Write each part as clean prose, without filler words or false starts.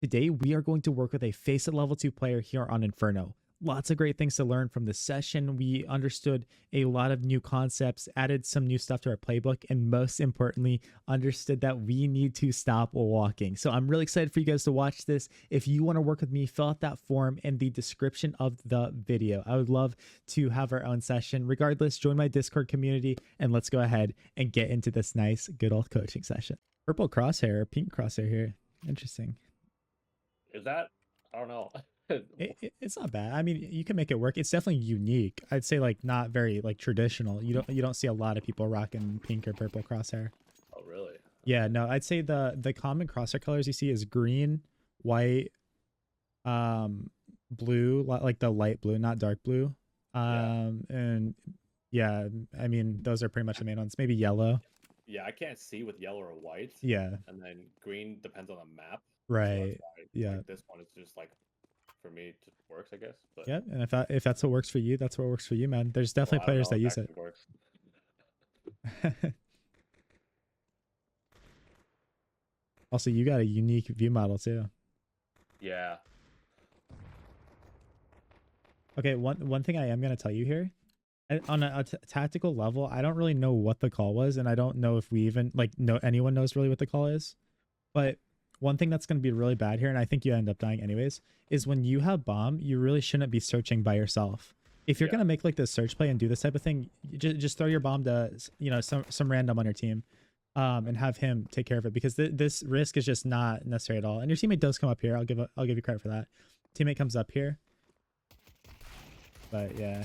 Today, we are going to work with a Face It Level 2 player here on Inferno. Lots of great things to learn from this session. We understood a lot of new concepts, added some new stuff to our playbook, and most importantly, understood that we need to stop walking. So I'm really excited for you guys to watch this. If you want to work with me, fill out that form in the description of the video. I would love to have our own session. Regardless, join my Discord community and let's go ahead and get into this nice, good old coaching session. Purple crosshair, pink crosshair here. Interesting. Is that? I don't know. It's not bad. I mean, you can make it work. It's definitely unique. I'd say like not very like traditional. You don't see a lot of people rocking pink or purple crosshair. Oh, really? Yeah, no, I'd say the common crosshair colors you see is green, white, blue, like the light blue, not dark blue. And yeah, I mean, those are pretty much the main ones. Maybe yellow. Yeah, I can't see with yellow or white. Yeah. And then green depends on the map. Right. So yeah. Like, this one is just like, for me, it just works, I guess. But yeah, and if that's what works for you, that's what works for you, man. There's definitely players that use it. Works. Also, you got a unique view model too. Yeah. Okay, one thing I am going to tell you here, on a tactical level, I don't really know what the call was, and I don't know if we even anyone knows really what the call is. But one thing that's going to be really bad here, and I think you end up dying anyways, is when you have bomb, you really shouldn't be searching by yourself. If you're going to make like this search play and do this type of thing, just throw your bomb to some random on your team, and have him take care of it, because this risk is just not necessary at all. And your teammate does come up here. I'll give you credit for that. Teammate comes up here. But yeah,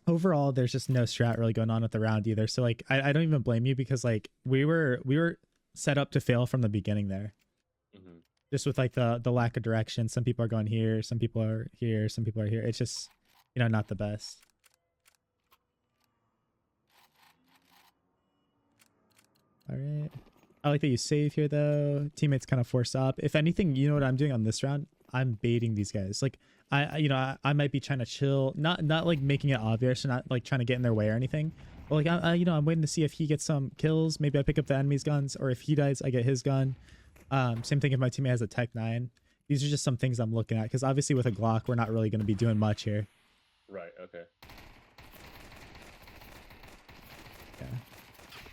overall, there's just no strat really going on with the round either. So like, I don't even blame you, because like we were set up to fail from the beginning there. Just with like the lack of direction. Some people are going here, some people are here, some people are here. It's just, not the best. All right. I like that you save here though. Teammates kind of force up. If anything, you know what I'm doing on this round? I'm baiting these guys. Like I might be trying to chill, not like making it obvious, and not like trying to get in their way or anything. But like I'm waiting to see if he gets some kills. Maybe I pick up the enemy's guns, or if he dies, I get his gun. Same thing if my teammate has a Tech 9. These are just some things I'm looking at, because obviously with a Glock, we're not really going to be doing much here. Right. Okay. Yeah.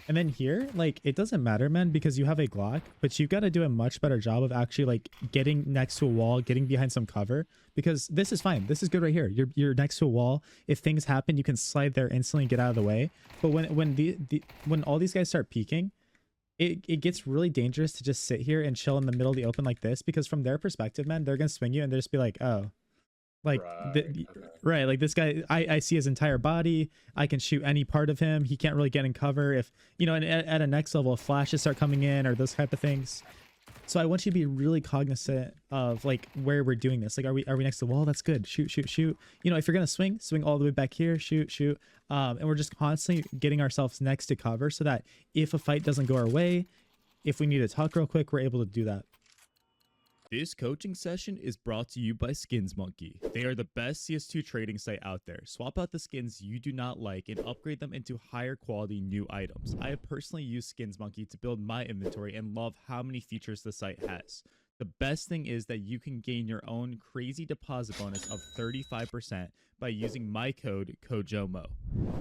And then here, like, it doesn't matter, man, because you have a Glock, but you've got to do a much better job of actually like getting next to a wall, getting behind some cover, because this is fine. This is good right here. You're next to a wall. If things happen, you can slide there instantly and get out of the way. But when all these guys start peeking, it gets really dangerous to just sit here and chill in the middle of the open like this, because from their perspective, man, they're gonna swing you and they'll just be like, oh, like right, like this guy, I see his entire body, I can shoot any part of him, he can't really get in cover. If and at a next level, if flashes start coming in or those type of things. So I want you to be really cognizant of like where we're doing this. Like, are we next to the wall? That's good. Shoot. If you're gonna swing all the way back here. Shoot. And we're just constantly getting ourselves next to cover, so that if a fight doesn't go our way, if we need to talk real quick, we're able to do that. This coaching session is brought to you by Skins Monkey. They are the best CS2 trading site out there. Swap out the skins you do not like and upgrade them into higher quality new items. I have personally used Skins Monkey to build my inventory and love how many features the site has. The best thing is that you can gain your own crazy deposit bonus of 35% by using my code KOJOMO.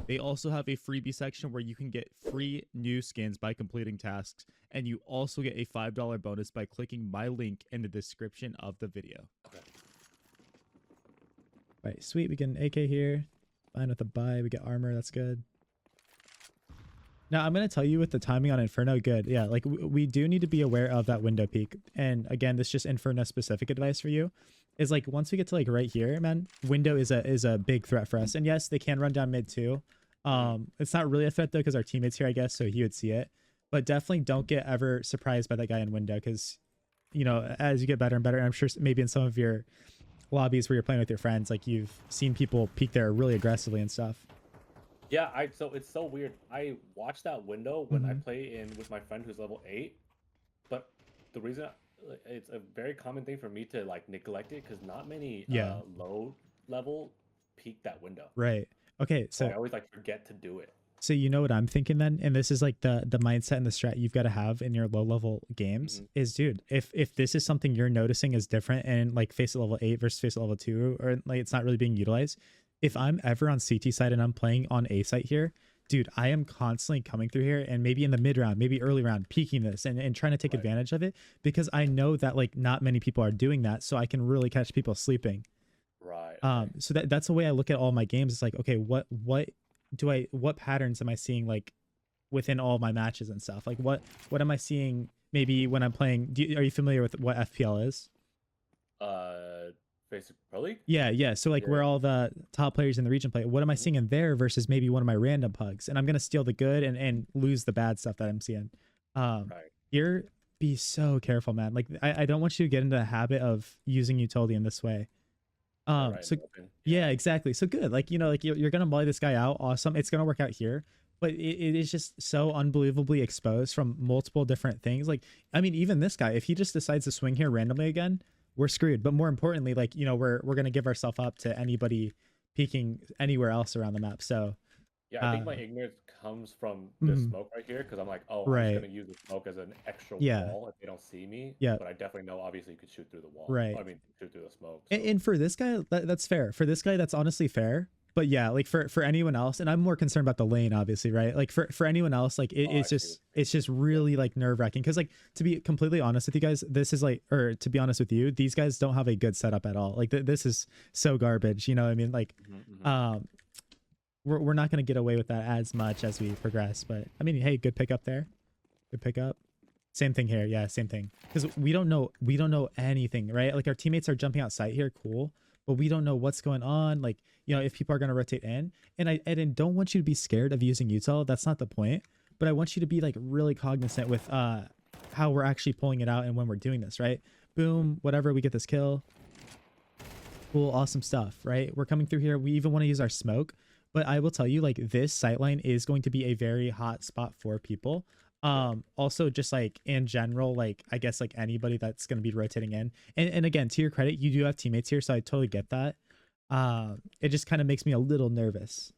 They also have a freebie section where you can get free new skins by completing tasks, and you also get a $5 bonus by clicking my link in the description of the video. Right, sweet. We get an AK here. Fine with a buy. We get armor. That's good. Now, I'm going to tell you with the timing on Inferno, good. Yeah, like we do need to be aware of that window peak. And again, this is just Inferno specific advice for you. Is like once we get to like right here, man, window is a big threat for us. And yes, they can run down mid too. It's not really a threat though, because our teammate's here, I guess, so he would see it. But definitely don't get ever surprised by that guy in window, because as you get better and better, and I'm sure maybe in some of your lobbies where you're playing with your friends, like you've seen people peek there really aggressively and stuff. Yeah, so it's so weird. I watch that window when I play with my friend who's level 8, but the reason it's a very common thing for me to like neglect it, because not many low level peek that window. Right. Okay. So I always like forget to do it. So you know what I'm thinking then, and this is like the mindset and the strat you've got to have in your low level games is, dude, if this is something you're noticing is different and like face at level 8 versus face at level 2, or like it's not really being utilized. If I'm ever on CT side and I'm playing on A site here, dude, I am constantly coming through here and maybe in the mid round, maybe early round, peeking this and trying to take advantage of it, because I know that like not many people are doing that, so I can really catch people sleeping. Right. So that's the way I look at all my games. It's like, okay, what patterns am I seeing like within all my matches and stuff? Like what am I seeing maybe when I'm playing? Are you familiar with what FPL is? Basic Pro League? Yeah. So like where all the top players in the region play, what am I seeing in there versus maybe one of my random pugs? And I'm gonna steal the good and lose the bad stuff that I'm seeing. Here, be so careful, man. Like I don't want you to get into the habit of using utility in this way. So yeah, exactly. So good. Like, you know, like you're going to molly this guy out. Awesome. It's going to work out here, but it is just so unbelievably exposed from multiple different things. Like, I mean, even this guy, if he just decides to swing here randomly again, we're screwed. But more importantly, like, you know, we're going to give ourselves up to anybody peeking anywhere else around the map. So yeah, I think my ignorance comes from the smoke right here, because I'm like, oh, I'm just gonna use the smoke as an extra wall if they don't see me. Yeah. But I definitely know, obviously, you could shoot through the wall. Right. I mean, shoot through the smoke. So. And for this guy, that's fair. For this guy, that's honestly fair. But yeah, like for anyone else, and I'm more concerned about the lane, obviously, right? Like for anyone else, like it's just really like nerve wracking. Because like, to be completely honest with you guys, this is like, or to be honest with you, these guys don't have a good setup at all. Like this is so garbage. You know what I mean? Like, we're not going to get away with that as much as we progress. But I mean, hey, good pickup there. Good pickup. Same thing here. Yeah, same thing. Because we don't know anything, right? Like our teammates are jumping out site here, cool, but we don't know what's going on. Like, you know, if people are going to rotate in, and I don't want you to be scared of using util. That's not the point. But I want you to be like really cognizant with how we're actually pulling it out and when we're doing this, right? Boom, whatever, we get this kill. Cool, awesome stuff, right? We're coming through here. We even want to use our smoke. But I will tell you, like, this sightline is going to be a very hot spot for people. Also, just like in general, like, I guess like anybody that's going to be rotating in. And again, to your credit, you do have teammates here, so I totally get that. It just kind of makes me a little nervous.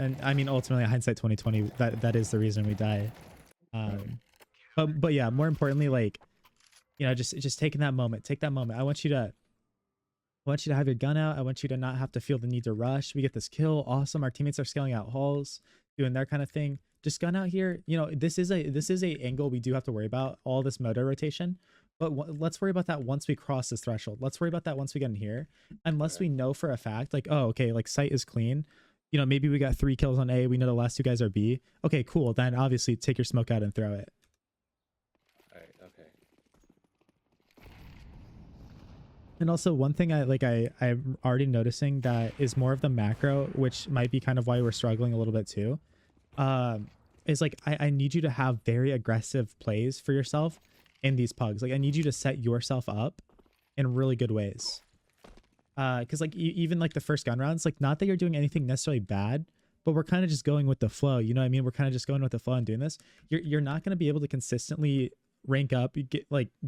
And I mean, ultimately, hindsight 2020, that is the reason we die. But yeah, more importantly, like, you know, just taking that moment. Take that moment. I want you to have your gun out. I want you to not have to feel the need to rush. We get this kill. Awesome. Our teammates are scaling out halls, doing their kind of thing. Just gun out here. You know, this is a angle we do have to worry about, all this moto rotation. But let's worry about that once we cross this threshold. Let's worry about that once we get in here. Unless we know for a fact, like, oh, okay, like site is clean. You know, maybe we got 3 kills on A. We know the last 2 guys are B. Okay, cool. Then obviously take your smoke out and throw it. And also one thing I'm already noticing that is more of the macro, which might be kind of why we're struggling a little bit too, is like I need you to have very aggressive plays for yourself in these pugs. Like I need you to set yourself up in really good ways. Because like even like the first gun rounds, like not that you're doing anything necessarily bad, but we're kind of just going with the flow. You know what I mean? We're kind of just going with the flow and doing this. You're not going to be able to consistently rank up,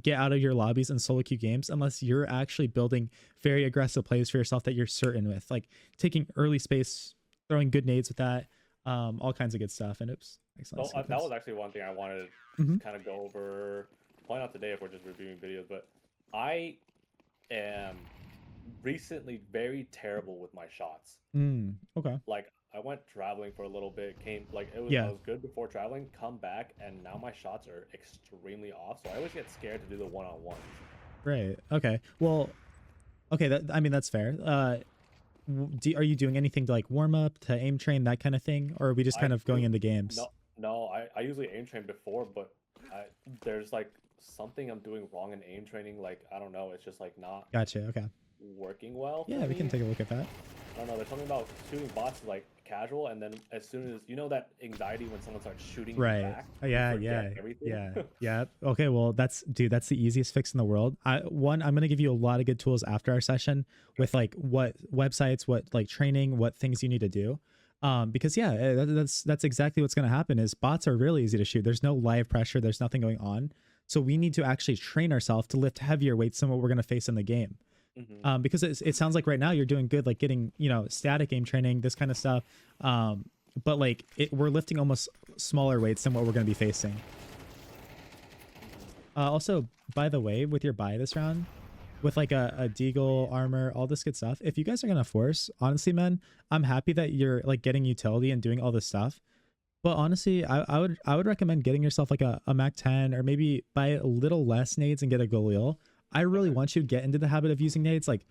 get out of your lobbies and solo queue games unless you're actually building very aggressive plays for yourself that you're certain with, like taking early space, throwing good nades with that, all kinds of good stuff. And oops, so that was actually one thing I wanted to kind of go over, point out today if we're just reviewing videos. But I am recently very terrible with my shots. Okay. Like I went traveling for a little bit, came like I was good before traveling, come back, and now my shots are extremely off. So I always get scared to do the one-on-ones. Right. Okay. Well, okay. I mean, that's fair. Are you doing anything to like warm up, to aim train, that kind of thing, or are we just kind of going into games? No. I usually aim train before, but there's like something I'm doing wrong in aim training. Like I don't know. It's just like not. Gotcha. Okay. Working well. Yeah, we can take a look at that. I don't know. There's something about shooting bots like casual, and then as soon as you know that anxiety when someone starts shooting you back. Yeah. Okay, well that's the easiest fix in the world. I'm gonna give you a lot of good tools after our session with like what websites, what like training, what things you need to do. Because that's exactly what's gonna happen. Is bots are really easy to shoot. There's no live pressure. There's nothing going on. So we need to actually train ourselves to lift heavier weights than what we're gonna face in the game. Because it sounds like right now you're doing good, like getting, you know, static aim training, this kind of stuff. but like we're lifting almost smaller weights than what we're going to be facing. Also, by the way, with your buy this round, with like a deagle armor, all this good stuff, if you guys are going to force, honestly, man, I'm happy that you're like getting utility and doing all this stuff. But honestly, I would recommend getting yourself like a Mac 10, or maybe buy a little less nades and get a Galil. I really want you to get into the habit of using nades. Like,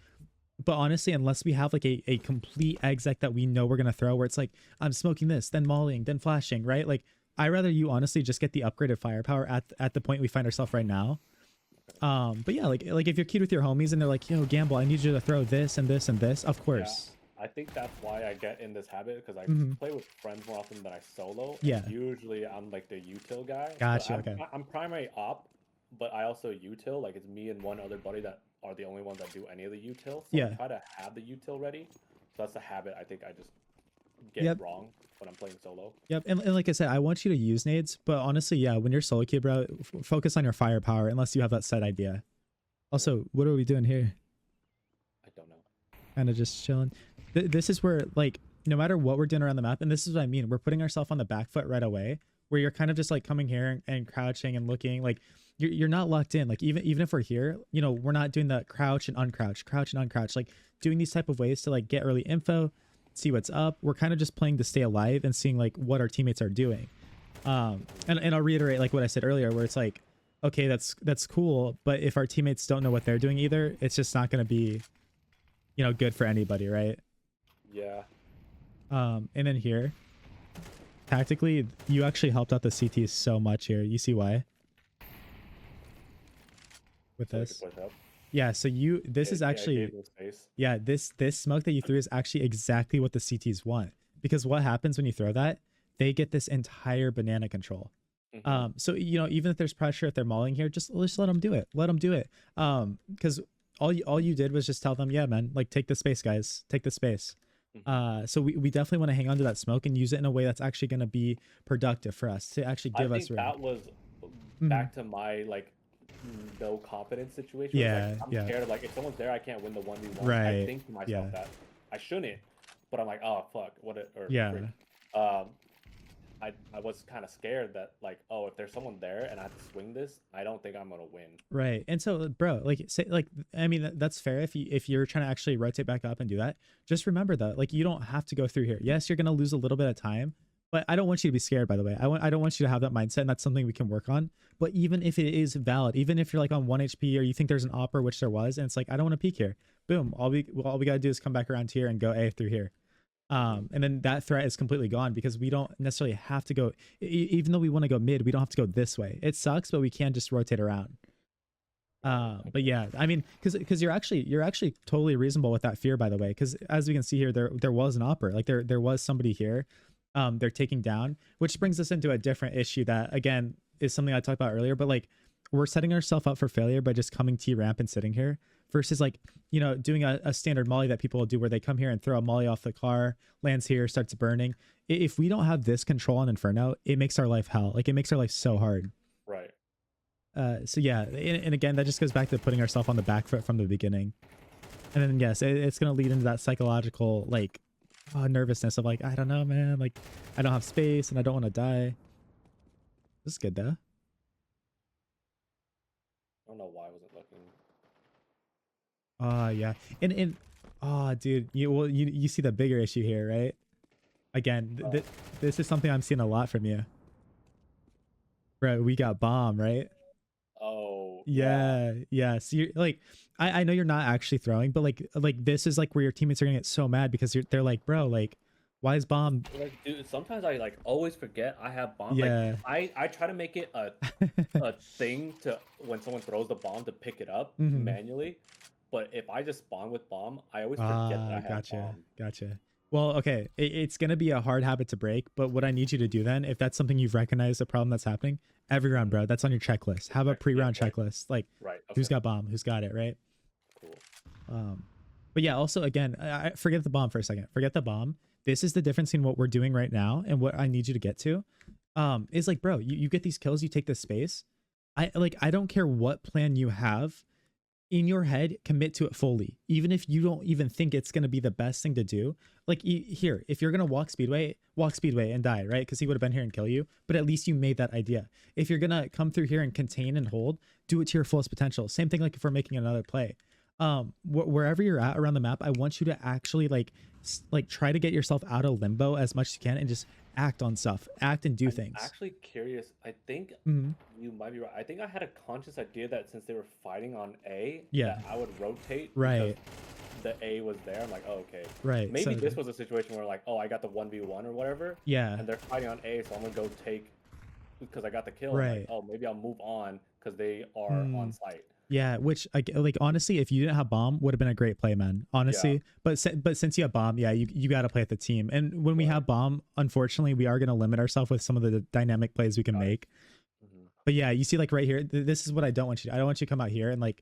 but honestly, unless we have like a complete exec that we know we're going to throw, where it's like, I'm smoking this, then mollying, then flashing, right? Like, I rather you honestly just get the upgraded firepower at the point we find ourselves right now. But yeah, like if you're cute with your homies and they're like, yo, Gamble, I need you to throw this and this and this, of course. Yeah, I think that's why I get in this habit, because I play with friends more often than I solo. Yeah. And usually I'm like the util guy. Gotcha. So Okay. I'm primary op, but I also util. Like it's me and one other buddy that are the only ones that do any of the util. So Yeah. I try to have the util ready. So that's the habit I think I just get wrong when I'm playing solo. Yep. And like I said, I want you to use nades, but honestly, yeah, when you're solo queue, bro, focus on your firepower unless you have that set idea. Also, what are we doing here? I don't know. Kind of just chilling. This is where, like, no matter what we're doing around the map, and this is what I mean, we're putting ourselves on the back foot right away, where you're kind of just like coming here and crouching and looking, like you're not locked in. Like even if we're here, you know, we're not doing the crouch and uncrouch, like doing these type of ways to like get early info, see what's up. We're kind of just playing to stay alive and seeing like what our teammates are doing. And I'll reiterate like what I said earlier, where it's like, okay, that's cool, but if our teammates don't know what they're doing either, it's just not going to be, you know, good for anybody, right? Yeah. And then here, tactically, you actually helped out the CT so much here. You see why? With So I this, can push up. yeah. So this is I actually, gave them space. yeah. This smoke that you threw is actually exactly what the CTs want, because what happens when you throw that, they get this entire banana control. So you know, even if there's pressure, if they're mauling here, just let them do it. Let them do it. Because all you did was just tell them, yeah, man, like take the space, guys, take the space. So we definitely want to hang on to that smoke and use it in a way that's actually going to be productive for us to actually give I us think room. that was back to my like no confidence situation. Yeah, Like, I'm yeah. scared of like if someone's there, I can't win the 1v1. Right, I think to myself yeah. that I shouldn't, but I'm like, oh fuck, what? Or Yeah. freak. I was kind of scared that like, oh, if there's someone there and I have to swing this, I don't think I'm gonna win. Right. And so, bro, like, say, like, I mean, that's fair if you're trying to actually rotate back up and do that. Just remember though, like, you don't have to go through here. Yes, you're gonna lose a little bit of time, but I don't want you to be scared. By the way, I don't want you to have that mindset, and that's something we can work on. But even if it is valid, even if you're like on 1 HP or you think there's an opper, which there was, and it's like I don't want to peek here. Boom. All we gotta do is come back around here and go A through here. And then that threat is completely gone because we don't necessarily have to go, even though we want to go mid, we don't have to go this way. It sucks, but we can just rotate around. But yeah, I mean, because you're actually totally reasonable with that fear, by the way, because as we can see here, there was an opper, like there was somebody here, they're taking down, which brings us into a different issue that again is something I talked about earlier, but like we're setting ourselves up for failure by just coming T ramp and sitting here versus like, you know, doing a standard molly that people will do where they come here and throw a molly off the car, lands here, starts burning. If we don't have this control on Inferno, it makes our life hell. Like it makes our life so hard. Right. So yeah, and again, that just goes back to putting ourselves on the back foot from the beginning. And then yes, it's going to lead into that psychological like nervousness of like, I don't know, man, like I don't have space and I don't want to die. This is good though. I don't know why I wasn't looking. Yeah. And dude, you see the bigger issue here, right? Again, this is something I'm seeing a lot from you. Bro, we got bomb, right? Oh. Yeah. So you're like, I know you're not actually throwing, but like this is like where your teammates are gonna get so mad because they're like, bro, like, why is bomb? Like, dude, sometimes I like always forget I have bomb. Yeah. Like, I try to make it a thing to when someone throws the bomb to pick it up Mhm. manually. But if I just spawn with bomb, I always forget that I have bomb. Gotcha. Well, okay, it's gonna be a hard habit to break, but what I need you to do then, if that's something you've recognized a problem that's happening, every round, bro, that's on your checklist. Have a Right, pre-round yeah, right. checklist, like Right. who's okay, got bomb, who's got it, right? Cool. But yeah, also again, I forget the bomb for a second. Forget the bomb. This is the difference in what we're doing right now and what I need you to get to. Is like, bro, you get these kills, you take this space. I don't care what plan you have. in your head, commit to it fully, even if you don't even think it's going to be the best thing to do. Like here, if you're going to walk speedway and die, right? Because he would have been here and kill you, but at least you made that idea. If you're going to come through here and contain and hold, do it to your fullest potential. Same thing like if we're making another play. Wherever you're at around the map, I want you to actually like try to get yourself out of limbo as much as you can and just act on stuff, act and do things. Actually curious. I think Mhm. you might be right. I think I had a conscious idea that since they were fighting on A, Yeah. that I would rotate. Right. The A was there. I'm like, oh, okay. Right. Maybe So- this was a situation where like, oh, I got the 1v1 or whatever. Yeah. And they're fighting on A, so I'm gonna go take because I got the kill. I'm Right. like, oh, maybe I'll move on because they are on site. Yeah, which like honestly, if you didn't have bomb, would have been a great play, man. Honestly, but since you have bomb, yeah, you got to play at the team. And when we have bomb, unfortunately, we are going to limit ourselves with some of the dynamic plays we can make. But yeah, you see, like right here, this is what I don't want you to. I don't want you to come out here and like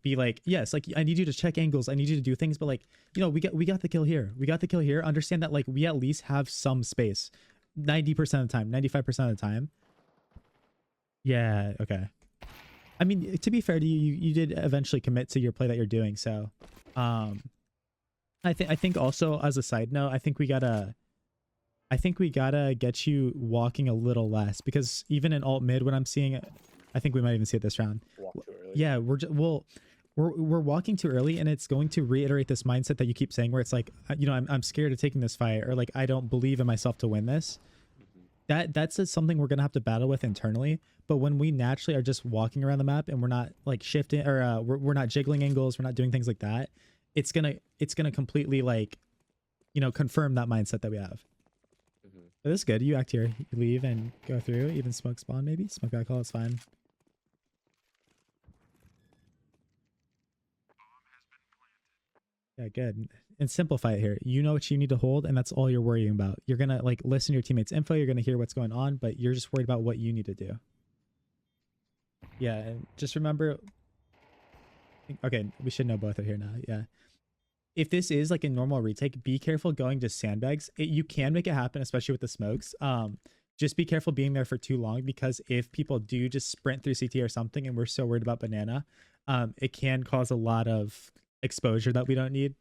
be like, yes, like I need you to check angles, I need you to do things, but like, you know, we got the kill here, Understand that like we at least have some space, 90% of the time, 95% of the time. Yeah, okay. I mean, to be fair to you, you did eventually commit to your play that you're doing. So, I think also as a side note, I think we gotta get you walking a little less, because even in alt mid, when I'm seeing it, I think we might even see it this round. Walk too early. Yeah, we're walking too early, and it's going to reiterate this mindset that you keep saying, where it's like, you know, I'm scared of taking this fight, or like I don't believe in myself to win this. That's something we're gonna have to battle with internally. But when we naturally are just walking around the map and we're not like shifting, or we're not jiggling angles, we're not doing things like that, it's gonna completely like, you know, confirm that mindset that we have. But this is good. You act here, you leave and go through, even smoke spawn, maybe smoke back call, it's fine. Yeah, good. And simplify it here. You know what you need to hold, and that's all you're worrying about. You're gonna like listen to your teammates' info, you're gonna hear what's going on, but you're just worried about what you need to do. Yeah, and just remember, okay, we should know both are here now. Yeah. If this is like a normal retake, be careful going to sandbags. You can make it happen, especially with the smokes. Just be careful being there for too long, because if people do just sprint through CT or something and we're so worried about banana, it can cause a lot of exposure that we don't need.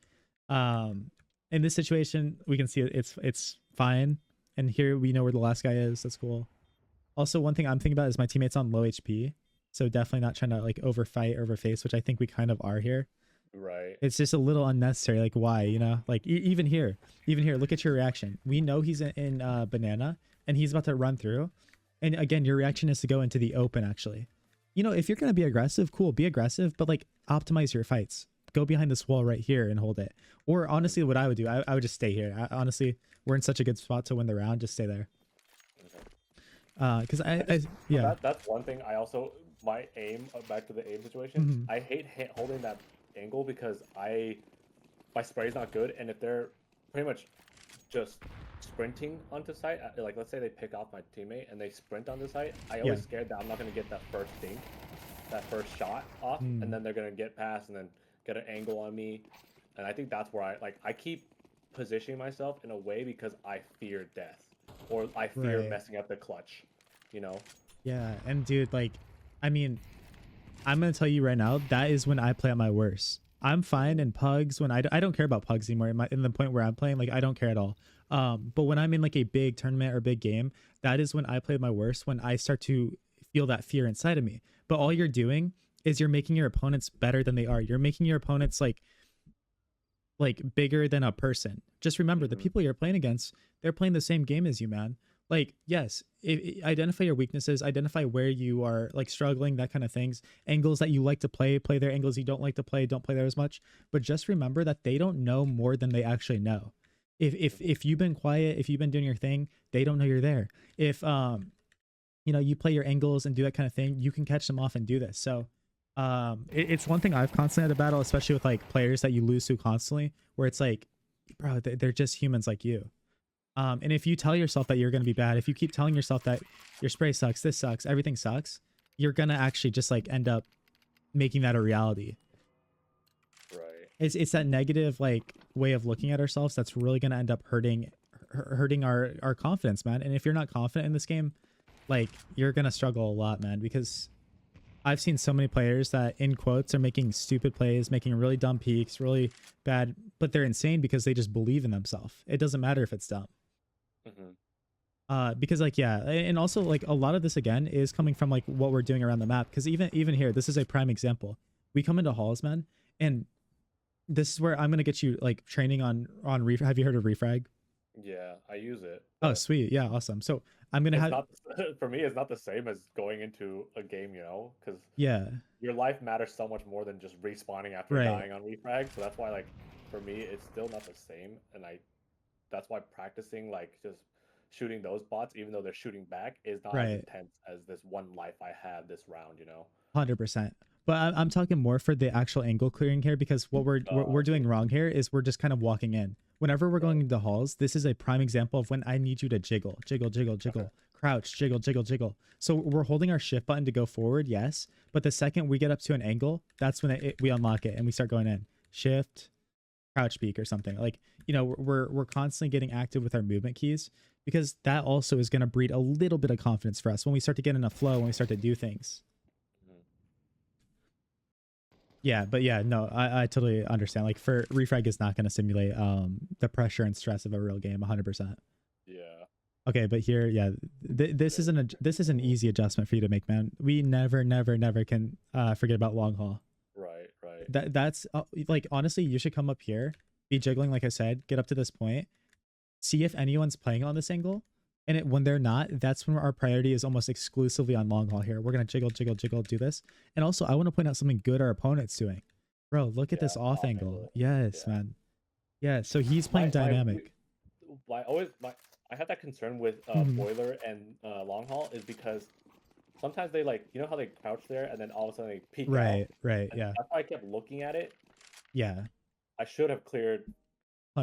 In this situation, we can see it's fine. And here we know where the last guy is. That's cool. Also, one thing I'm thinking about is my teammates on low HP. So definitely not trying to like overfight, overface, which I think we kind of are here. Right. It's just a little unnecessary. Like, why, you know, like even here, look at your reaction. We know he's in banana and he's about to run through. And again, your reaction is to go into the open, actually. You know, if you're going to be aggressive, cool, be aggressive, but like optimize your fights. Go behind this wall right here and hold it. Or honestly, what I would do, I would just stay here. Honestly, we're in such a good spot to win the round. Just stay there. Because yeah. That's one thing. I also, my aim, back to the aim situation, I hate holding that angle because my spray is not good, and if they're pretty much just sprinting onto site, like let's say they pick off my teammate and they sprint onto site, I always scared that I'm not going to get that first thing, that first shot off, and then they're going to get past and then get an angle on me. And I think that's where I keep positioning myself in a way because I fear death, or I fear messing up the clutch, you know? Yeah, and dude, like, I mean, I'm gonna tell you right now, that is when I play at my worst. I'm fine in pugs when I don't care about pugs anymore. In the point where I'm playing, like, I don't care at all. But when I'm in like a big tournament or big game, that is when I play my worst, when I start to feel that fear inside of me. But all you're doing is you're making your opponents better than they are. You're making your opponents like bigger than a person. Just remember, the people you're playing against, they're playing the same game as you, man. Like, yes, identify your weaknesses, identify where you are like struggling, that kind of things. Angles that you like to play their angles you don't like to play, don't play there as much. But just remember that they don't know more than they actually know. If you've been quiet, if you've been doing your thing, they don't know you're there. If you know, you play your angles and do that kind of thing, you can catch them off and do this. So it's one thing I've constantly had to battle, especially with like players that you lose to constantly, where it's like, bro, they're just humans like you. And if you tell yourself that you're going to be bad, if you keep telling yourself that your spray sucks, this sucks, everything sucks, you're going to actually just like end up making that a reality. Right. It's that negative like way of looking at ourselves that's really going to end up hurting our confidence, man. And if you're not confident in this game, like, you're going to struggle a lot, man, because I've seen so many players that in quotes are making stupid plays, making really dumb peaks, really bad, but they're insane because they just believe in themselves. It doesn't matter if it's dumb. Hmm. Because like yeah, and also like a lot of this again is coming from like what we're doing around the map. Because even here, this is a prime example. We come into halls, man, and this is where I'm gonna get you like training on have you heard of refrag? Yeah, I use it, Oh but sweet, yeah, awesome. So I'm gonna it's have not for me. It's not the same as going into a game, because yeah, your life matters so much more than just respawning after right, dying on refrag. So that's why, like, for me, it's still not the same, and that's why practicing like just shooting those bots, even though they're shooting back, is not as right. intense as this one life I had this round. 100%. But I'm talking more for the actual angle clearing here because what we're I see. doing wrong here is we're just kind of walking in. Whenever we're going Right. into halls, this is a prime example of when I need you to jiggle, jiggle, jiggle, Okay. jiggle, crouch, jiggle, jiggle, jiggle. So we're holding our shift button to go forward, yes. But the second we get up to an angle, that's when we unlock it and we start going in. Shift, crouch peak or something. Like, we're constantly getting active with our movement keys because that also is going to breed a little bit of confidence for us when we start to get in a flow, when we start to do things. Mhm. Yeah, but yeah, no, I totally understand. Like for refrag is not going to simulate the pressure and stress of a real game 100%. Yeah. Okay, but here, yeah, It is. this is an easy adjustment for you to make, man. We never can forget about long haul. Right. Right. That's like honestly, you should come up here, be jiggling like I said, get up to this point, see if anyone's playing on this angle, and when they're not, that's when our priority is almost exclusively on long haul here. We're gonna jiggle, jiggle, jiggle, do this. And also, I want to point out something good our opponent's doing. Bro, look at Yeah. this off Off angle. angle. Yes, Yeah. man. Yeah, so he's playing My dynamic. my always my I had that concern with Mhm. boiler and long haul is because sometimes they, like, how they crouch there and then all of a sudden they peek out, Right, and yeah, that's why I kept looking at it. yeah, I should have cleared for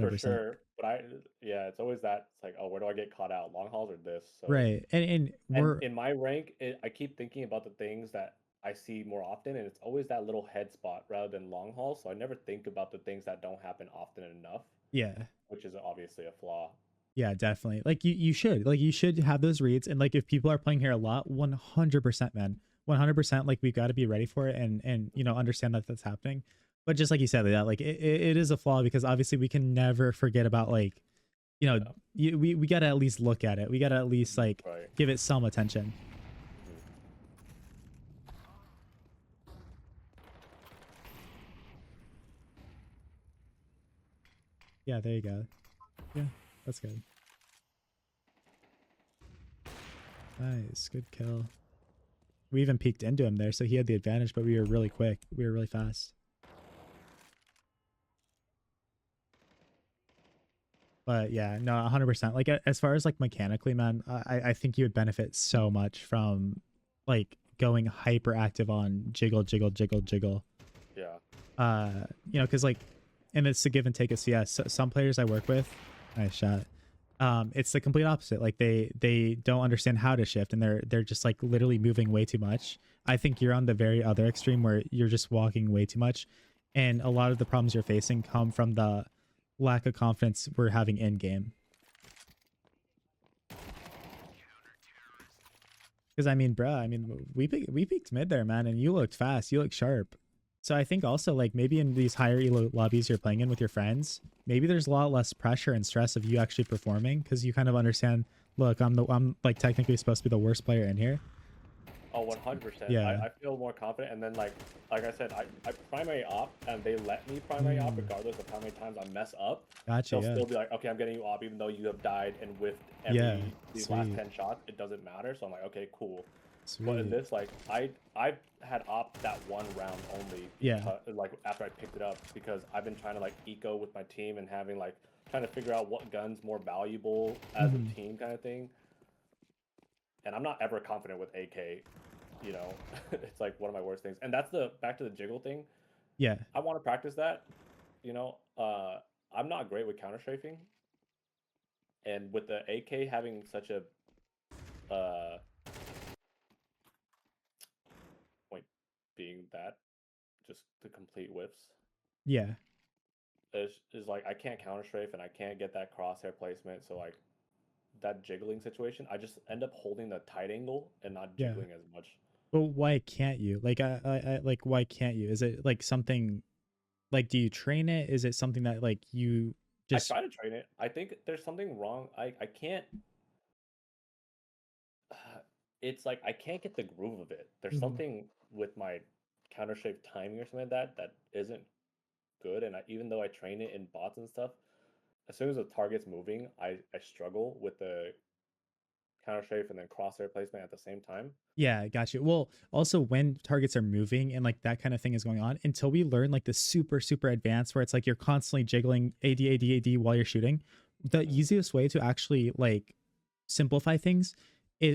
100%. sure, but yeah, it's always that. It's like, oh, where do I get caught out? Long hauls or this? So, Right, and and we're in my rank, I keep thinking about the things that I see more often, and it's always that little head spot rather than long haul. So I never think about the things that don't happen often enough, yeah, which is obviously a flaw. yeah, definitely. Like you should have those reads, and like if people are playing here a lot, 100%, man, 100%. Like we got to be ready for it, and understand that that's happening. But just like you said, that like it is a flaw because obviously we can never forget about like you know Yeah. we got to at least look at it. We got to at least like Right. give it some attention. Mhm. Yeah, there you go. Yeah, that's good. Nice, good kill. We even peeked into him there, so he had the advantage, but we were really quick. We were really fast. But yeah, no, 100%. Like as far as like mechanically, man, I think you would benefit so much from like going hyper active on jiggle, jiggle, jiggle, jiggle. Yeah. Because like, and it's a give and take of CS. So some players I work with, nice shot. It's the complete opposite. Like they don't understand how to shift, and they're just like literally moving way too much. I think you're on the very other extreme where you're just walking way too much, and a lot of the problems you're facing come from the lack of confidence we're having in game. Because I mean, bruh, I mean, we peaked mid there, man, and you looked fast, you looked sharp. So I think also like maybe in these higher elo lobbies you're playing in with your friends, maybe there's a lot less pressure and stress of you actually performing because you kind of understand. Look, I'm like technically supposed to be the worst player in here. Oh, 100%. Yeah. I feel more confident, and then like I said, I primary op, and they let me primary op Mm, regardless of how many times I mess up. gotcha. They'll Yeah. still be like, okay, I'm getting you op, even though you have died and whiffed Yeah. these last Sweet. 10 shots. It doesn't matter. So I'm like, okay, cool. But in Sweet. this, like, I've had op that one round only Yeah. because, like, after I picked it up, because I've been trying to like eco with my team and having like trying to figure out what gun's more valuable as a Hmm. team kind of thing. And I'm not ever confident with AK. It's like one of my worst things. And that's the back to the jiggle thing. Yeah. I want to practice that. You know, uh, I'm not great with counter strafing, and with the AK having such a uh point being that just the complete whiffs Yeah. is like I can't counter strafe and I can't get that crosshair placement. So like that jiggling situation, I just end up holding the tight angle and not Yeah. jiggling as much. Well, why can't you? Like, like, why can't you? Is it like something like, do you train it? Is it something that like you I just, try to train it. I think there's something wrong. I can't. It's like I can't get the groove of it. There's Mhm. something with my counter shape timing or something like that that isn't good. And even though I train it in bots and stuff, as soon as the target's moving, I struggle with the counter shape and then crosshair placement at the same time. Yeah, got you. Well, also when targets are moving and like that kind of thing is going on, until we learn like the super advanced where it's like you're constantly jiggling AD while you're shooting, the Mhm. easiest way to actually like simplify things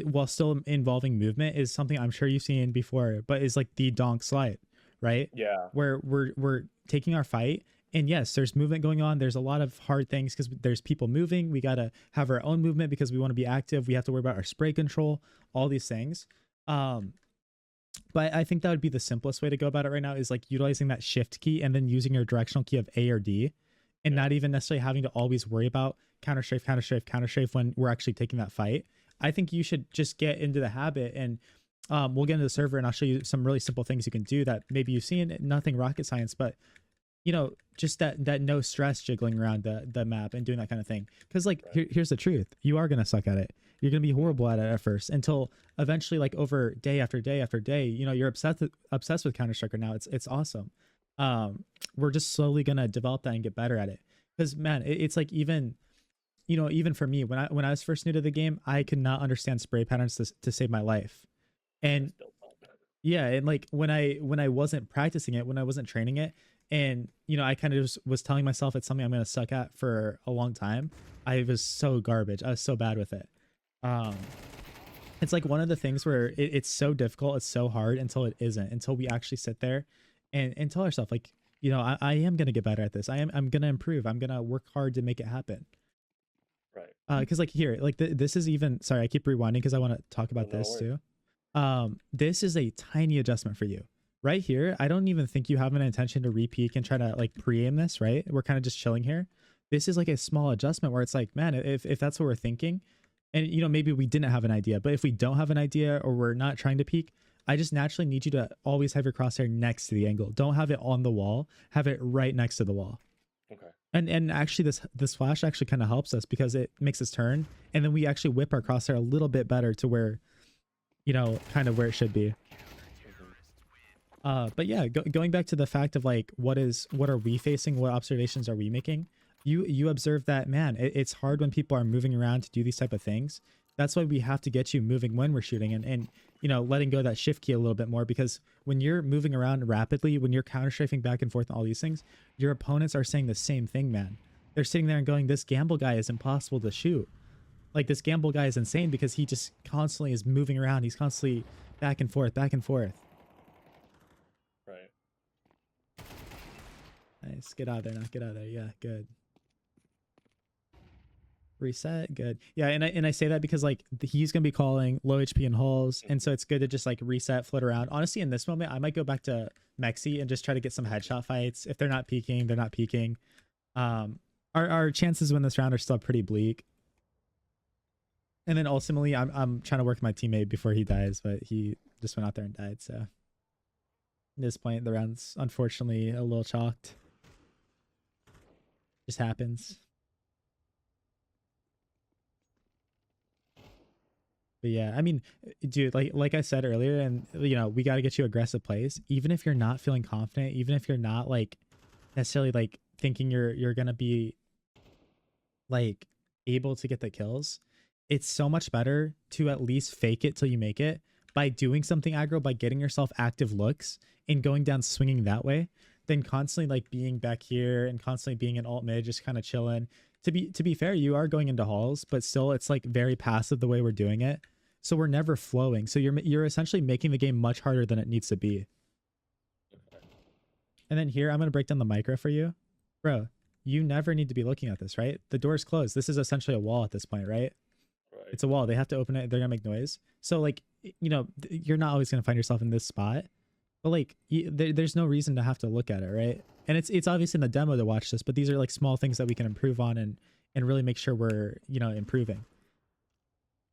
while still involving movement is something I'm sure you've seen before, but is like the donk slide, right? Yeah, Where we're taking our fight, and yes, there's movement going on. There's a lot of hard things because there's people moving. We gotta have our own movement because we want to be active. We have to worry about our spray control, all these things. Um, but I think that would be the simplest way to go about it right now is like utilizing that shift key and then using your directional key of A or D, and yeah, not even necessarily having to always worry about counter strafe, counter strafe, counter strafe when we're actually taking that fight. I think you should just get into the habit, and we'll get into the server and I'll show you some really simple things you can do that maybe you've seen. Nothing rocket science, but just that no stress jiggling around the map and doing that kind of thing. Because like right. here's the truth: you are gonna suck at it. You're gonna be Mhm. horrible at it at first until eventually, like over day after day after day, you're obsessed with Counter Strike now. It's awesome. Um, we're just slowly gonna develop that and get better at it. Because man, it's like even for me when I was first new to the game, I could not understand spray patterns to save my life. I And still don't. yeah, and like when I wasn't practicing it, when I wasn't training it, and I kind of just was telling myself it's something I'm gonna suck at for a long time. I was so garbage. I was so bad with it. Um, it's like one of the things where it's so difficult, it's so hard until it isn't, until we actually sit there and tell ourselves like, I am gonna get better at this. I'm gonna improve. I'm gonna work hard to make it happen. Right. Because like here, like this is even sorry, I keep rewinding because I want to talk Oh, about no this worries. too. This is a tiny adjustment for you right here. I don't even think you have an intention to re-peek and try to like pre-aim this, right? We're kind of just chilling here. This is like a small adjustment where it's like, man, if that's what we're thinking, and maybe we didn't have an idea, but if we don't have an idea or we're not trying to peek, I just naturally need you to always have your crosshair next to the angle. Don't have it on the wall. Have it right next to the wall. Okay. And actually this flash actually kind of helps us because it makes us turn, and then we actually whip our crosshair a little bit better to where kind of where it should be. Mhm. But yeah, going back to the fact of like what are we facing, what observations are we making? You observe that, man, it's hard when people are moving around to do these type of things. That's why we have to get you moving when we're shooting, and letting go of that shift key a little bit more, because when you're moving around rapidly, when you're counter strafing back and forth and all these things, your opponents are saying the same thing, man. They're sitting there and going, this gamble guy is impossible to shoot. Like, this gamble guy is insane because he just constantly is moving around. He's constantly back and forth, back and forth. Right. Nice. Get out of there now. Get out of there. Yeah, good. Reset. Good. Yeah, and I say that because like he's gonna be calling low HP and hulls, and so Mhm. it's good to just like reset, float around. Honestly, in this moment, I might go back to Mexi and just try to get some headshot fights. If they're not peeking, they're not peeking. Um, our chances win this round are still pretty bleak. And then ultimately, I'm trying to work with my teammate before he dies, but he just went out there and died. So at this point, the round's unfortunately a little chalked. Just happens. But yeah, I mean, dude, like I said earlier, and we got to get you aggressive plays. Even if you're not feeling confident, even if you're not like necessarily like thinking you're gonna be like able to get the kills, it's so much better to at least fake it till you make it by doing something aggro, by getting yourself active looks and going down swinging that way, than constantly like being back here and constantly being in alt mid, just kind of chilling. To be fair, you are going into halls, but still it's like very passive the way we're doing it. So we're never flowing. So you're essentially making the game much harder than it needs to be. Okay. And then here, I'm going to break down the micro for you. Bro, you never need to be looking at this, right? The door's closed. This is essentially a wall at this point, right? Right. It's a wall. They have to open it. They're going to make noise. So, like, you're not always going to find yourself in this spot. But, like, there's no reason to have to look at it, right? And it's obvious in the demo to watch this, but these are, like, small things that we can improve on and really make sure we're, improving.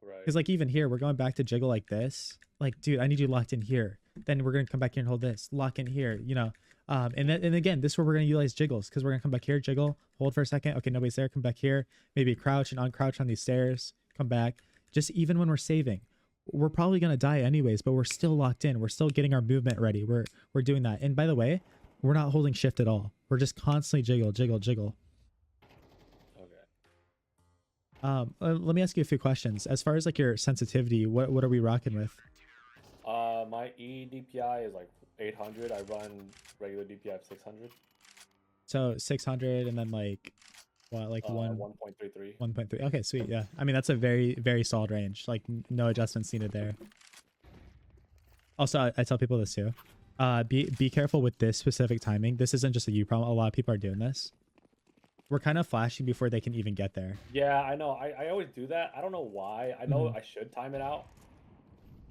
Right. Because like even here, we're going back to jiggle like this. Like, dude, I need you locked in here. Then we're gonna come back here and hold this, lock in here, you know. And again, this is where we're gonna utilize jiggles because we're gonna come back here, jiggle, hold for a second. Okay, nobody's there. Come back here, maybe crouch and uncrouch on these stairs. Come back. Just even when we're saving, we're probably gonna die anyways, but we're still locked in. We're still getting our movement ready. We're doing that. And by the way, we're not holding shift at all. We're just constantly jiggle, jiggle, jiggle. Let me ask you a few questions. As far as like your sensitivity, what are we rocking with? My E DPI is like 800. I run regular DPI of 600. So 600 and then like what, like 1.33. 1.3. Okay, sweet. Yeah. I mean, that's a very, very solid range. Like no adjustments needed there. Also, I tell people this too. Be careful with this specific timing. This isn't just a you problem. A lot of people are doing this. We're kind of flashing before they can even get there. Yeah, I know. I always do that. I don't know why. I know I should time it out.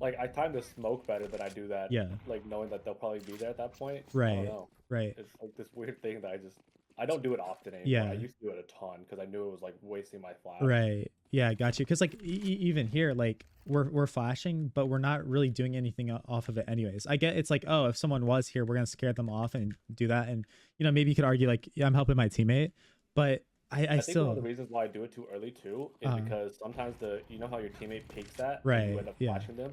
Like, I time the smoke better than I do that. Yeah. Like, knowing that they'll probably be there at that point. Right. I don't know. Right. It's like this weird thing that I don't do it often anymore. Yeah. I used to do it a ton because I knew it was like wasting my flash. Right. Yeah, got you. Because like even here, like we're flashing, but we're not really doing anything off of it anyways. I get it's like, oh, if someone was here, we're gonna scare them off and do that. And you know, maybe you could argue like, yeah, I'm helping my teammate, but I think still one of the reasons why I do it too early too is because sometimes you know how your teammate peeks that, right? And you end up flashing them.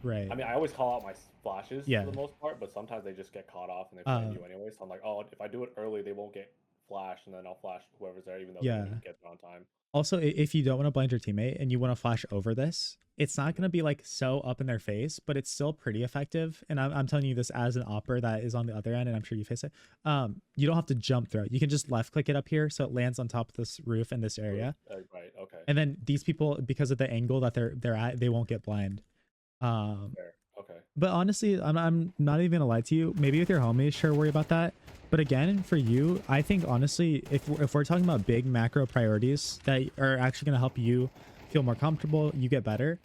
Right. I mean, I always call out my flashes for the most part, but sometimes they just get caught off and they find you anyway. So I'm like, oh, if I do it early, they won't get flashed, and then I'll flash whoever's there, even though they didn't get there on time. Also, if you don't want to blind your teammate and you want to flash over this, it's not going to be like so up in their face, but it's still pretty effective. And I'm telling you this as an opper that is on the other end, and I'm sure you face it. You don't have to jump through it. You can just left click it up here so it lands on top of this roof in this area. Right. Okay. And then these people, because of the angle that they're at, they won't get blind. Fair. Okay. But honestly, I'm not even gonna lie to you. Maybe with your homies, sure, worry about that. But again, for you, I think honestly, if we're talking about big macro priorities that are actually gonna help you feel more comfortable, you get better,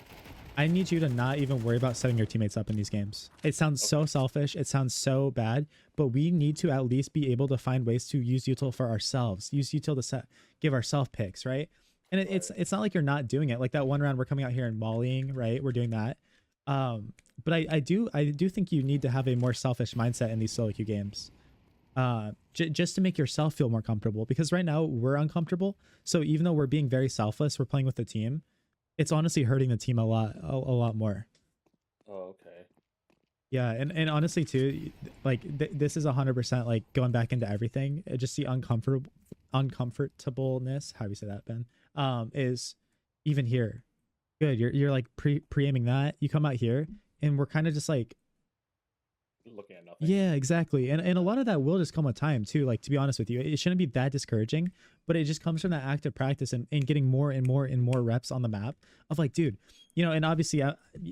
I need you to not even worry about setting your teammates up in these games. It sounds so selfish. It sounds so bad, but we need to at least be able to find ways to use util for ourselves. Use util to give ourselves picks, right? And it's not like you're not doing it. Like that one round, we're coming out here and mollying, right? We're doing that. But I do think you need to have a more selfish mindset in these solo queue games, just to make yourself feel more comfortable, because right now we're uncomfortable. So even though we're being very selfless, we're playing with the team, it's honestly hurting the team a lot more. Oh, okay. Yeah. And honestly too, like this is 100% like going back into everything. Just the uncomfortableness, how do you say that, Ben, is even here. Good. You're like pre-aiming that. You come out here and we're kind of just like looking at nothing. Yeah, exactly. And a lot of that will just come with time too. Like, to be honest with you, it shouldn't be that discouraging, but it just comes from that active practice and getting more and more and more reps on the map of like, dude, you know, and obviously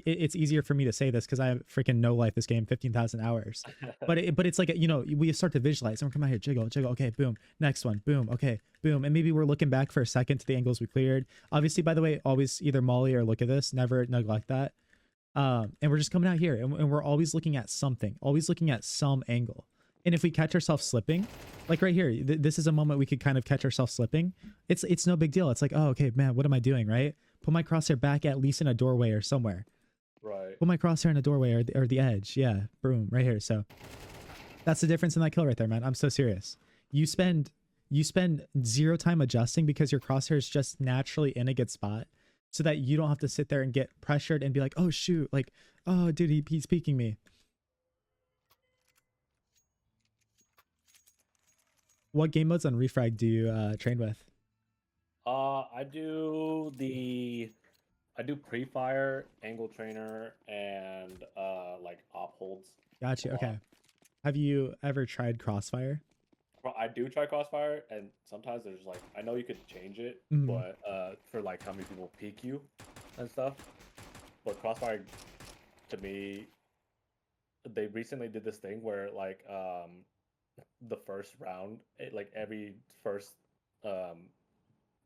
it's easier for me to say this because I freaking no life this game, 15,000 hours, but it's like, you know, we start to visualize and we're coming out here, jiggle. Okay, boom. Next one, boom. Okay, boom. And maybe we're looking back for a second to the angles we cleared. Obviously, by the way, always either molly or look at this, never neglect that. And we're just coming out here and we're always looking at something, always looking at some angle. And if we catch ourselves slipping, like right here, this is a moment we could kind of catch ourselves slipping. It's no big deal. It's like, oh, okay, man, what am I doing, right? Put my crosshair back at least in a doorway or somewhere. Right. Put my crosshair in a doorway or the edge. Yeah, boom, right here. So that's the difference in that kill right there, man. I'm so serious. You spend 0 time adjusting because your crosshair is just naturally in a good spot, so that you don't have to sit there and get pressured and be like, oh shoot, like, oh dude, he's peeking me. What game modes on Refrag do you train with? I do pre-fire, angle trainer, and like op holds. Gotcha. Okay. Have you ever tried Crossfire? I do try Crossfire, and sometimes there's like, I know you could change it, but for like how many people peek you and stuff. But Crossfire, to me, they recently did this thing where like the first round, like every first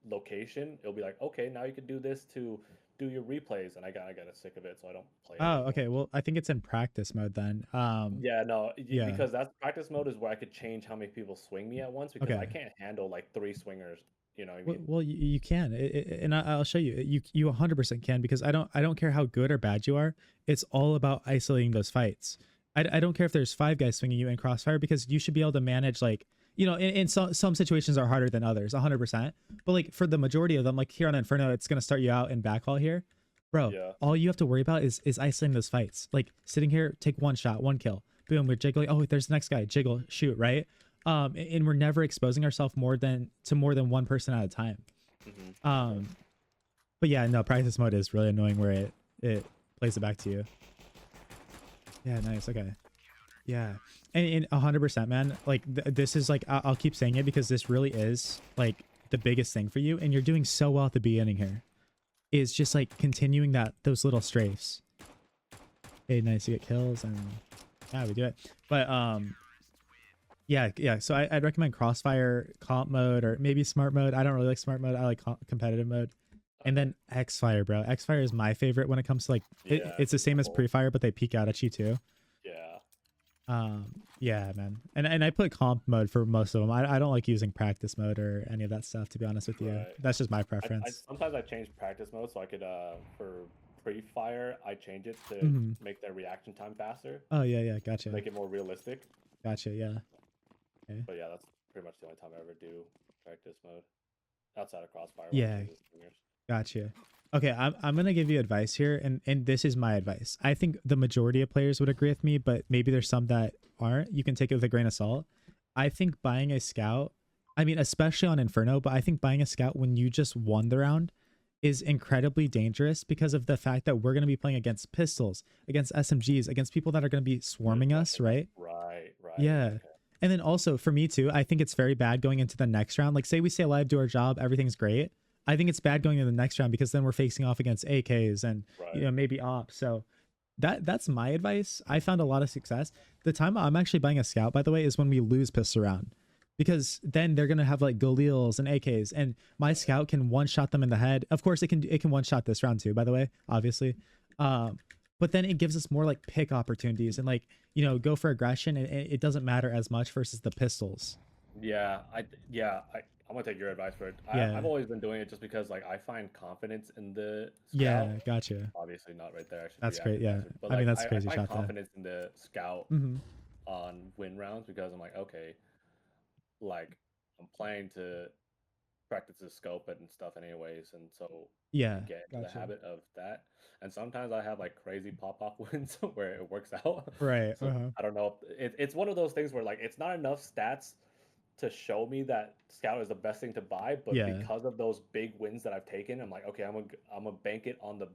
location, it'll be like, okay, now you can do this to do your replays, and I got sick of it, so I don't play it anymore. Okay, well, I think it's in practice mode then. Yeah, because that's practice mode is where I could change how many people swing me at once, because I can't handle like 3 swingers You know what I Well, mean? you can, and I'll show you. You 100% can, because I don't care how good or bad you are. It's all about isolating those fights. I don't care if there's 5 guys swinging you in crossfire, because you should be able to manage, like, in some situations are harder than others, 100%. But like for the majority of them, like here on Inferno, it's gonna start you out in backhaul here, bro. Yeah. All you have to worry about is isolating those fights. Like sitting here, take one shot, one kill, boom, we're jiggling. Oh, there's the next guy, jiggle, shoot, right? And we're never exposing ourselves more than one person at a time. But yeah, no, practice mode is really annoying where it plays it back to you. Yeah, nice. Okay. Yeah. And 100%, man. Like this is like, I'll keep saying it, because this really is like the biggest thing for you. And you're doing so well at the beginning here. Is just like continuing those little strafes. Okay, nice. You get kills, and yeah, we do it. But yeah. So I'd recommend Crossfire, comp mode, or maybe smart mode. I don't really like smart mode. I like competitive mode. And then X-Fire, bro. X-Fire is my favorite when it comes to like, it's the same as pre-fire, but they peek out at you too. Yeah. Yeah, man. And I put comp mode for most of them. I don't like using practice mode or any of that stuff, to be honest with you. Right. That's just my preference. Sometimes I change practice mode so I could for pre-fire I change it to make their reaction time faster. Oh yeah, gotcha. Make it more realistic. Gotcha, yeah. Okay. But yeah, that's pretty much the only time I ever do practice mode outside of crossfire. Yeah. Gotcha. Okay, I'm gonna give you advice here, and this is my advice. I think the majority of players would agree with me, but maybe there's some that aren't. You can take it with a grain of salt. I think buying a scout, I mean, especially on Inferno, but I think buying a scout when you just won the round is incredibly dangerous, because of the fact that we're gonna be playing against pistols, against SMGs, against people that are gonna be swarming us, right? Right. Yeah. Okay. And then also for me too, I think it's very bad going into the next round. Like say we stay alive, do our job, everything's great. I think it's bad going into the next round, because then we're facing off against AKs and maybe ops. So that's my advice. I found a lot of success. The time I'm actually buying a scout, by the way, is when we lose pistol round, because then they're gonna have like Galils and AKs, and my scout can one shot them in the head. Of course, it can one shot this round too, by the way, obviously. But then it gives us more like pick opportunities and like go for aggression, and it doesn't matter as much versus the pistols. I'm gonna take your advice for it. Yeah. I've always been doing it just because like I find confidence in the scout. Yeah, gotcha. Obviously not right there. That's great. Yeah, but I mean like, that's a crazy I shot. find confidence in the scout on win rounds, because I'm like, okay, like I'm playing to practice the scope and stuff anyways, and so yeah, get into the habit of that. And sometimes I have like crazy pop-off wins where it works out. Right. So I don't know. It's one of those things where like it's not enough stats to show me that scout is the best thing to buy, but because of those big wins that I've taken, I'm like, okay, I'm gonna bank it on the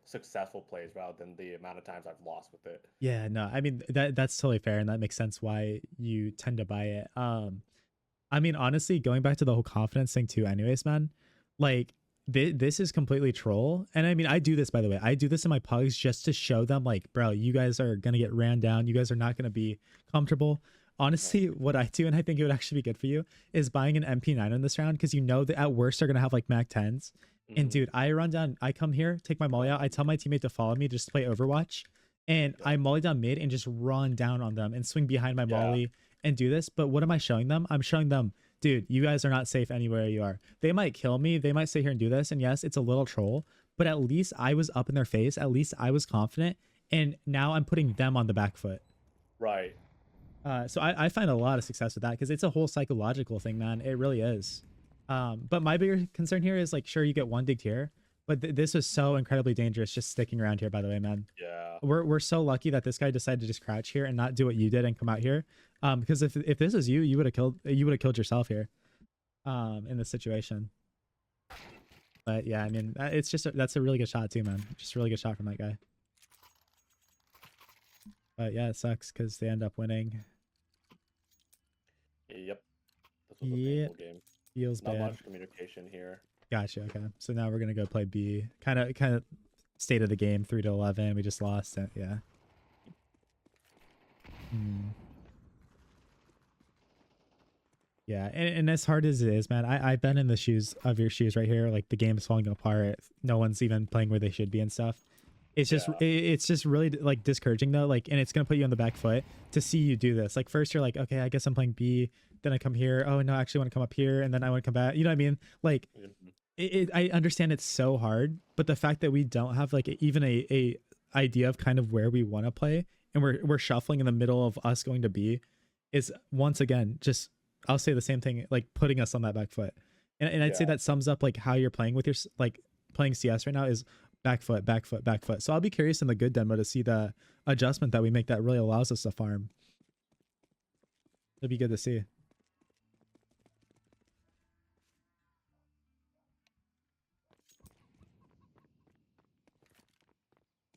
successful plays rather than the amount of times I've lost with it. Yeah, no, I mean that's totally fair, and that makes sense why you tend to buy it. I mean, honestly, going back to the whole confidence thing too, anyways, man, like this is completely troll. And I mean, I do this, by the way, I do this in my pugs just to show them like, bro, you guys are gonna get ran down, you guys are not gonna be comfortable. Honestly, what I do, and I think it would actually be good for you, is buying an MP9 in this round, because that at worst they're gonna have like Mac 10s. And dude, I run down, I come here, take my molly out, I tell my teammate to follow me just to play Overwatch, and I molly down mid and just run down on them and swing behind my molly and do this. But what am I showing them? I'm showing them, dude, you guys are not safe anywhere you are. They might kill me, they might sit here and do this, and yes, it's a little troll, but at least I was up in their face, at least I was confident, and now I'm putting them on the back foot. Right. So I find a lot of success with that, because it's a whole psychological thing, man. It really is. But my bigger concern here is like, sure, you get one digged here, but this was so incredibly dangerous just sticking around here, by the way, man. Yeah. We're so lucky that this guy decided to just crouch here and not do what you did and come out here. Because if this is you would have killed yourself here, in this situation. But yeah, I mean, it's just that's a really good shot too, man. Just a really good shot from that guy. But yeah, it sucks because they end up winning. Yep. This was a painful game. Feels Not bad. much communication here. Gotcha. Okay. So now we're gonna go play B. Kind of state of the game, 3-11. We just lost it. Yeah. Yeah, and as hard as it is, man, I've been in the shoes of your shoes right here. Like the game is falling apart. No one's even playing where they should be and stuff. It's just really like discouraging though, like, and it's gonna put you on the back foot to see you do this. Like first you're like, okay, I guess I'm playing B, then I come here, oh no, I actually want to come up here, and then I want to come back, you know what I mean? Like I understand it's so hard, but the fact that we don't have like even a idea of kind of where we want to play, and we're shuffling in the middle of us going to B, is once again just, I'll say the same thing, like putting us on that back foot. And I'd say that sums up like how you're playing with your like playing CS right now is back foot, back foot, back foot. So I'll be curious in the good demo to see the adjustment that we make that really allows us to farm. It'd be good to see.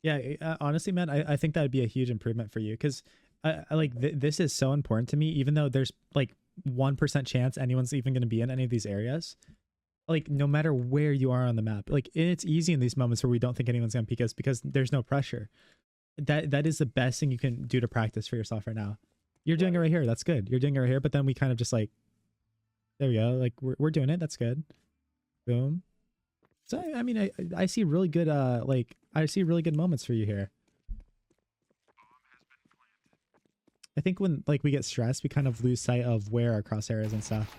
Yeah, honestly, man, I think that'd be a huge improvement for you, because I like this is so important to me. Even though there's like 1% chance anyone's even going to be in any of these areas, like no matter where you are on the map, like it's easy in these moments where we don't think anyone's going to peek us because there's no pressure. That is the best thing you can do to practice for yourself right now. You're doing it right here. That's good. You're doing it right here. But then we kind of just like, there we go. Like we're doing it. That's good. Boom. So I mean, I see really good like I see really good moments for you here. I think when like we get stressed, we kind of lose sight of where our crosshair is and stuff.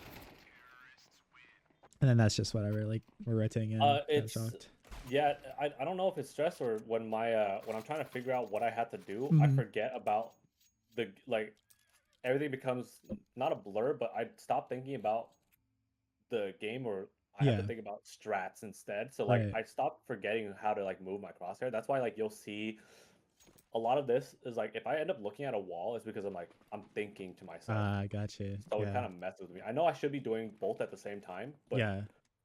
And then that's just whatever. Like we're rotating in. It's yeah. I don't know if it's stress or when when I'm trying to figure out what I have to do, I forget about the like everything becomes not a blur, but I stop thinking about the game, or I have to think about strats instead. So like I stopped forgetting how to like move my crosshair. That's why like you'll see a lot of this is like if I end up looking at a wall, it's because I'm thinking to myself. Gotcha. So it kind of messes with me. I know I should be doing both at the same time, but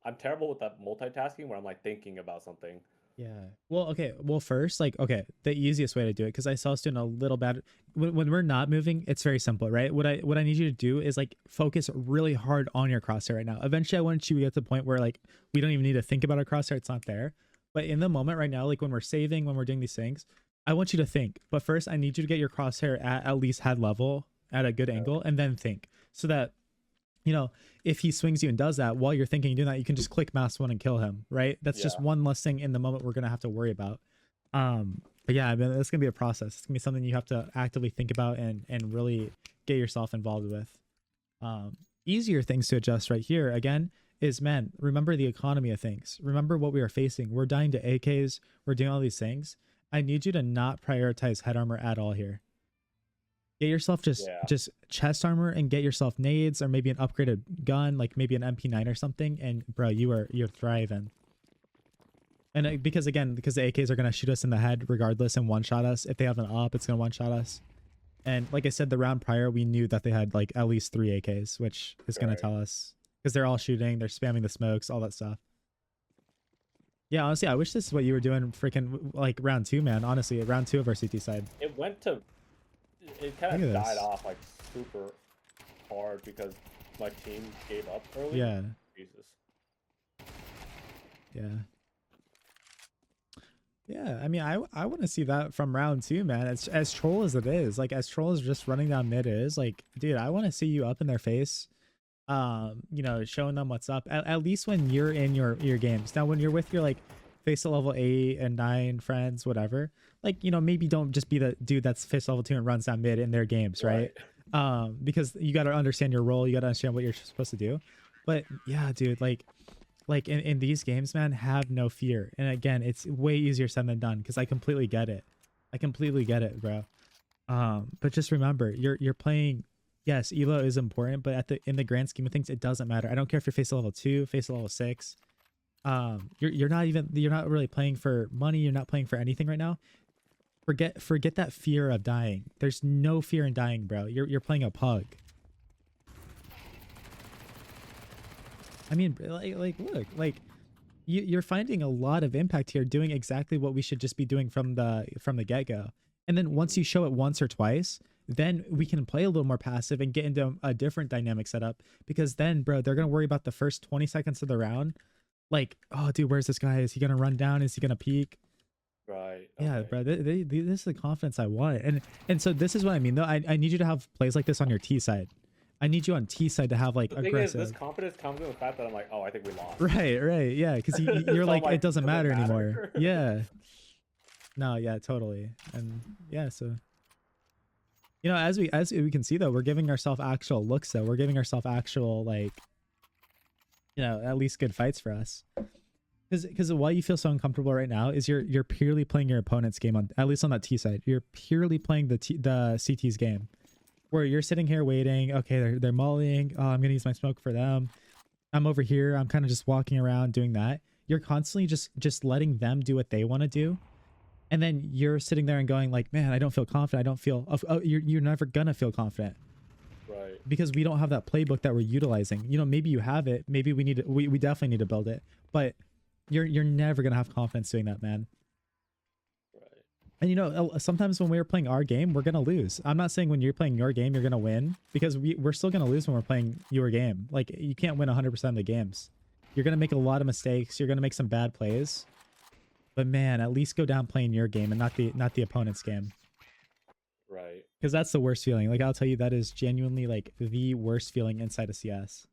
I'm terrible with that multitasking where I'm like thinking about something. Yeah. Well, okay. Well, first, like, okay, the easiest way to do it, because I saw us doing a little bad when we're not moving, it's very simple, right? What I need you to do is like focus really hard on your crosshair right now. Eventually, I want you to get to the point where like we don't even need to think about our crosshair; it's not there. But in the moment right now, like when we're saving, when we're doing these things, I want you to think. But first, I need you to get your crosshair at least head level at a good angle, and then think, so that, you know, if he swings you and does that while you're thinking doing that, you can just click mouse one and kill him, right? That's just one less thing in the moment we're gonna have to worry about. But yeah, I mean, it's gonna be a process. It's gonna be something you have to actively think about and really get yourself involved with. Easier things to adjust right here again is, man, remember the economy of things. Remember what we are facing. We're dying to AKs. We're doing all these things. I need you to not prioritize head armor at all here. Get yourself just chest armor and get yourself nades or maybe an upgraded gun, like maybe an MP9 or something. And bro, you're thriving. And because the AKs are gonna shoot us in the head regardless and one shot us. If they have an op, it's gonna one shot us. And like I said, the round prior, we knew that they had like at least 3 AKs, which is gonna tell us, because they're all shooting, they're spamming the smokes, all that stuff. Yeah, honestly, I wish this is what you were doing freaking like round 2, man. Honestly, round 2 of our CT side. It went to. It kind of died off like super hard because my team gave up early. Yeah. Jesus. Yeah. Yeah, I mean, I want to see that from round 2, man. It's as troll as it is. Like, as troll as just running down mid is. Like, dude, I want to see you up in their face. You know, showing them what's up. At least when you're in your games. Now, when you're with your like face to level 8 and 9 friends, whatever, like, you know, maybe don't just be the dude that's face level 2 and runs down mid in their games, right? Because you got to understand your role, you got to understand what you're supposed to do. But yeah, dude, like in these games, man, have no fear. And again, it's way easier said than done, because I completely get it. Bro. But just remember, you're playing. Yes, elo is important, but in the grand scheme of things, it doesn't matter. I don't care if you're face level 2, face level 6. You're not really playing for money. You're not playing for anything right now. Forget that fear of dying. There's no fear in dying, bro. You're playing a pug. I mean, look, like you're finding a lot of impact here, doing exactly what we should just be doing from the get-go. And then once you show it once or twice, then we can play a little more passive and get into a different dynamic setup, because then, bro, they're going to worry about the first 20 seconds of the round. Like, oh, dude, where's this guy? Is he going to run down? Is he going to peek? Right. Yeah, bro, this is the confidence I want. And so this is what I mean, though. I need you to have plays like this on your T side. I need you on T side to have like the thing aggressive. Is, this confidence comes from the fact that I'm like, oh, I think we lost. Right, yeah, because you're like, it doesn't matter anymore. Yeah. No, yeah, totally. And yeah, so you know, as we can see though, we're giving ourselves actual looks though. We're giving ourselves actual like, you know, at least good fights for us. Because why you feel so uncomfortable right now is you're purely playing your opponent's game on, at least on that T side. You're purely playing the CT's game, where you're sitting here waiting. Okay, they're mollying. Oh, I'm gonna use my smoke for them. I'm over here. I'm kind of just walking around doing that. You're constantly just letting them do what they want to do, and then you're sitting there and going like, man, I don't feel confident. I don't feel. Oh, you're never gonna feel confident Right. because we don't have that playbook that we're utilizing. You know, maybe you have it. Maybe we need to, we definitely need to build it, but you're never gonna have confidence doing that, man. Right. And you know, sometimes when we're playing our game, we're gonna lose. I'm not saying when you're playing your game, you're gonna win, because we're still gonna lose when we're playing your game. Like, you can't win 100% of the games. You're gonna make a lot of mistakes. You're gonna make some bad plays. But man, at least go down playing your game and not the opponent's game, Right. because that's the worst feeling. Like, I'll tell you, that is genuinely like the worst feeling inside of CS.